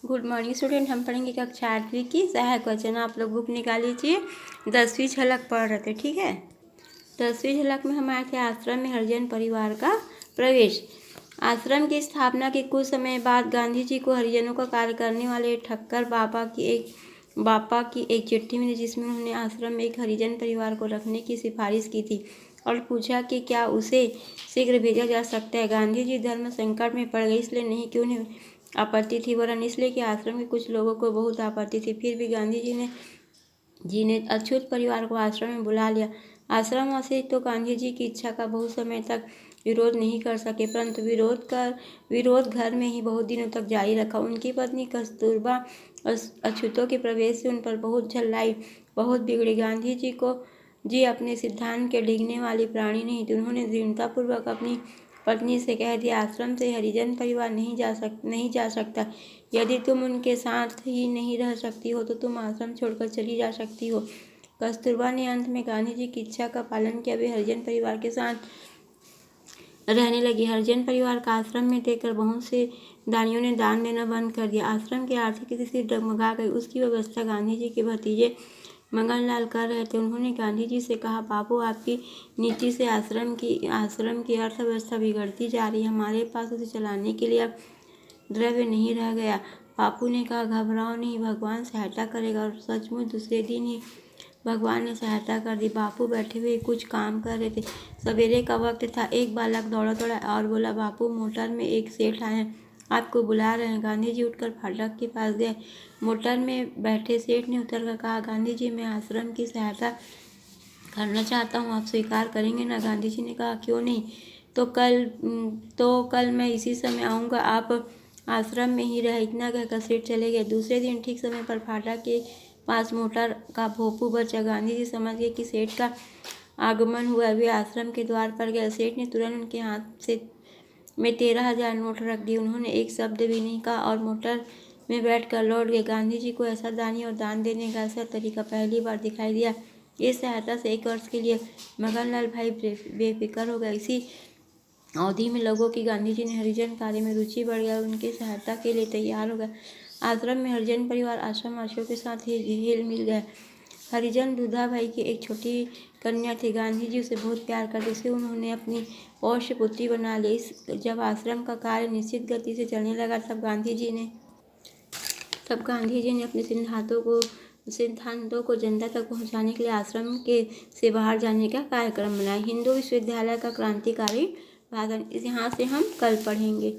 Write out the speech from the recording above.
Good morning student. हम पढ़ेंगे कक्षा 8वीं की सहायक वचन। आप लोग बुक निकाल लीजिए। 10वीं झलक पढ़ रहे थे, ठीक है। 10वीं झलक में हम आए थे आश्रम में हरिजन परिवार का प्रवेश। आश्रम की स्थापना के कुछ समय बाद गांधी जी को हरिजनों का कार्य करने वाले ठक्कर बापा की एक चिट्ठी मिली, जिसमें उन्होंने आश्रम में एक हरिजन परिवार को रखने की सिफारिश की थी और पूछा कि क्या उसे शीघ्र भेजा जा सकता है। गांधी जी धर्म संकट में पड़ गए, इसलिए नहीं कि उन्हें आपत्ति थी, वरन इसलिए कि आश्रम के कुछ लोगों को बहुत आपत्ति थी। फिर भी गांधी जी ने अछूत परिवार को आश्रम में बुला लिया। आश्रमवासी तो गांधी जी की इच्छा का बहुत समय तक विरोध नहीं कर सके, परंतु विरोध घर में ही बहुत दिनों तक जारी रखा। उनकी पत्नी कस्तूरबा अछूतों के प्रवेश से उन पर बहुत झल्लाई, बहुत बिगड़ी। गांधी जी अपने सिद्धांत के डिगने वाली प्राणी नहीं थी। उन्होंने दृढ़तापूर्वक अपनी पत्नी से कह दिया, आश्रम से हरिजन परिवार नहीं जा सकता। यदि तुम उनके साथ ही नहीं रह सकती हो तो तुम आश्रम छोड़कर चली जा सकती हो। कस्तूरबा ने अंत में गांधी जी की इच्छा का पालन किया। वे हरिजन परिवार के साथ रहने लगी। हरिजन परिवार का आश्रम में देखकर बहुत से दानियों ने दान देना बंद कर दिया। आश्रम की आर्थिक स्थिति डगमगा गई। उसकी व्यवस्था गांधी जी के भतीजे मंगनलाल कर रहे थे। उन्होंने गांधी जी से कहा, बाबू, आपकी नीति से आश्रम की अर्थव्यवस्था बिगड़ती जा रही है। हमारे पास उसे चलाने के लिए अब द्रव्य नहीं रह गया। बापू ने कहा, घबराओ नहीं, भगवान सहायता करेगा। और सचमुच दूसरे दिन ही भगवान ने सहायता कर दी। बापू बैठे हुए कुछ काम कर रहे थे। सवेरे का वक्त था। एक बालक दौड़ा और बोला, बापू, मोटर में एक सेठ आए हैं, आपको बुला रहे हैं। गांधी जी उठकर फाटक के पास गए। मोटर में बैठे सेठ ने उतरकर कहा, गांधी जी, मैं आश्रम की सहायता करना चाहता हूँ, आप स्वीकार करेंगे ना? गांधी जी ने कहा, क्यों नहीं, तो कल मैं इसी समय आऊँगा, आप आश्रम में ही रहे। इतना कहकर सेठ चले गए। दूसरे दिन ठीक समय पर फाटक के पास मोटर का भोंपू बजा। गांधी जी समझ गए कि सेठ का आगमन हुआ। वे आश्रम के द्वार पर गए। सेठ ने तुरंत उनके हाथ में 13,000 नोट रख दिए। उन्होंने एक शब्द भी नहीं कहा और मोटर में बैठकर लौट गए। गांधी जी को ऐसा दानी और दान देने का ऐसा तरीका पहली बार दिखाई दिया। इस सहायता से एक वर्ष के लिए मंगनलाल भाई बेफिक्र हो गए। इसी अवधि में लोगों की गांधी जी ने हरिजन कार्य में रुचि बढ़ गई और उनकी सहायता के लिए तैयार हो गए। आश्रम में हरिजन परिवार आश्रमवासियों के साथ हिल मिल गए। हरिजन दूधा भाई की एक छोटी कन्या थी। गांधी जी उसे बहुत प्यार करते, उसे उन्होंने अपनी पोष्य पुत्री बना लिया। जब आश्रम का कार्य निश्चित गति से चलने लगा तब गांधी जी ने अपने सिद्धांतों को जनता तक पहुंचाने के लिए आश्रम से बाहर जाने का कार्यक्रम बनाया। हिंदू विश्वविद्यालय का क्रांतिकारी भाषण, यहाँ से हम कल पढ़ेंगे।